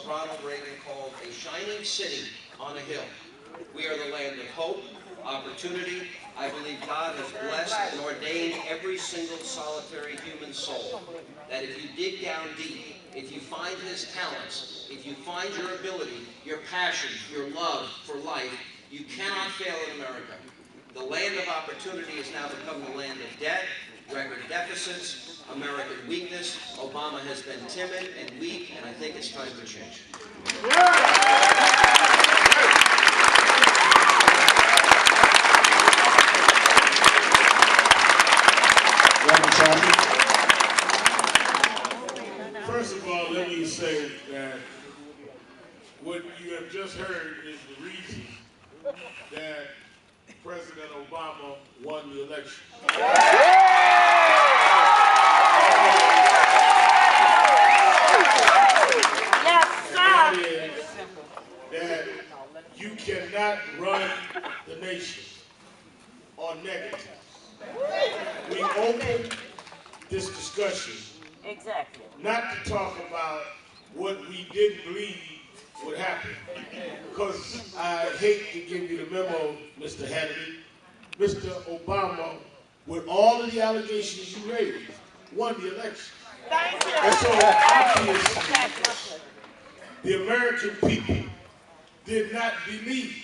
what Ronald Reagan called a shining city on a hill. We are the land of hope, opportunity. I believe God has blessed and ordained every single solitary human soul. That if you dig down deep, if you find his talents, if you find your ability, your passion, your love for life, you cannot fail in America. The land of opportunity has now become the land of debt, record deficits, American weakness. Obama has been timid and weak, and I think it's time for change. First of all, let me say that what you have just heard is the reason that President Obama won the election. That is that you cannot run the nation on negatives. We opened this discussion not to talk about what we didn't believe would happen. Because I hate to give you the memo, Mr. Hannity. Mr. Obama, with all of the allegations you raised, won the election. Thank you. And so obviously, the American people did not believe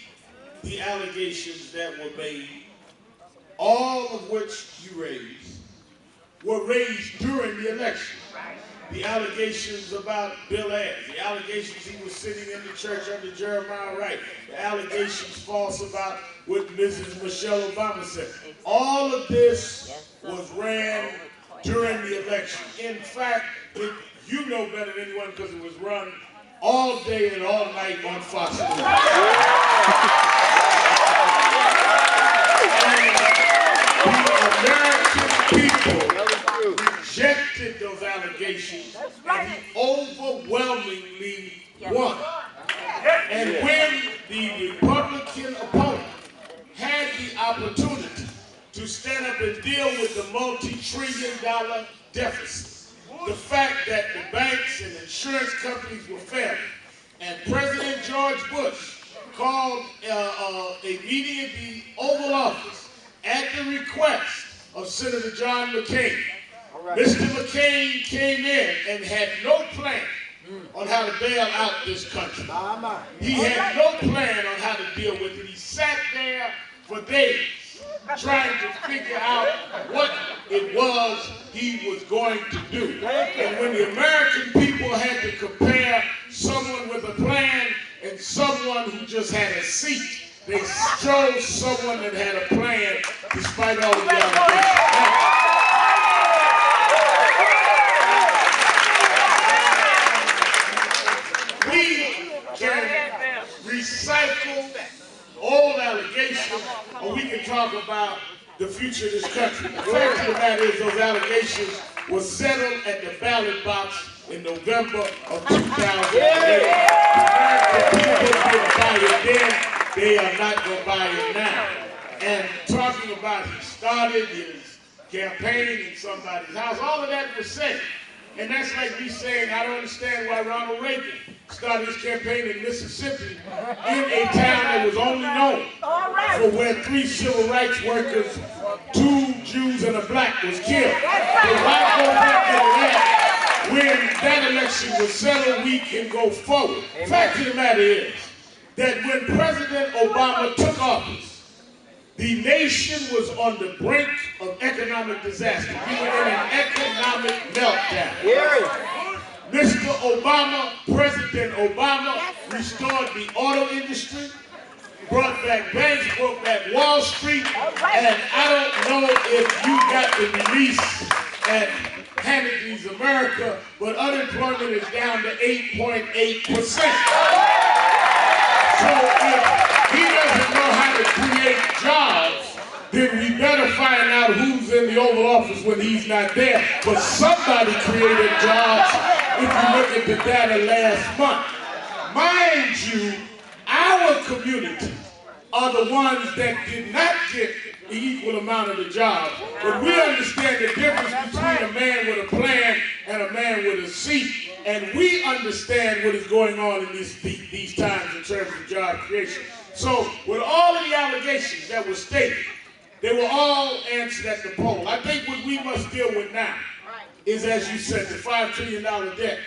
the allegations that were made, all of which you raised, were raised during the election. The allegations about Bill Ayers, the allegations he was sitting in the church under Jeremiah Wright, the allegations false about what Mrs. Michelle Obama said. All of this was ran during the election. In fact, you know better than anyone because it was run all day and all night on Fox News. And the American people rejected those allegations, and he overwhelmingly won. And when the Republican opponent had the opportunity to stand up and deal with the multi-trillion-dollar deficit, the fact that the banks and insurance companies were failing, and President George Bush called a meeting at the Oval Office at the request of Senator John McCain. Mr. McCain came in and had no plan on how to bail out this country. He had no plan on how to deal with it. He sat there for days trying to figure out what it was he was going to do. And when the American people had to compare someone with a plan and someone who just had a seat, they chose someone that had a plan despite all of the allegations. Recycle old allegations, or we can talk about the future of this country. The fact of the matter is those allegations were settled at the ballot box in November of 2008. The American people didn't buy it then, they are not going to buy it now. And talking about he started his campaign in somebody's house, all of that was said. And that's like me saying, I don't understand why Ronald Reagan started his campaign in Mississippi in a town that was only known for where 3 civil rights workers, 2 Jews and a black was killed. So why go back to that when that election was settled, we can go forward. Fact of the matter is that when President Obama took office, the nation was on the brink of economic disaster. We were in an economic meltdown. Mr. Obama, President Obama, restored the auto industry, brought back banks, brought back Wall Street, and I don't know if you got the release at Hannity's America, but unemployment is down to 8.8%. So if he doesn't know how to create jobs, then we better find out who's in the Oval Office when he's not there. But somebody created jobs if you look at the data last month. Mind you, our community are the ones that did not get the equal amount of the jobs. But we understand the difference between a man with a plan and a man with a seat. And we understand what is going on in these times in terms of job creation. So with all of the allegations that were stated, they were all answered at the poll. I think what we must deal with now is, as you said, the $5 trillion debt.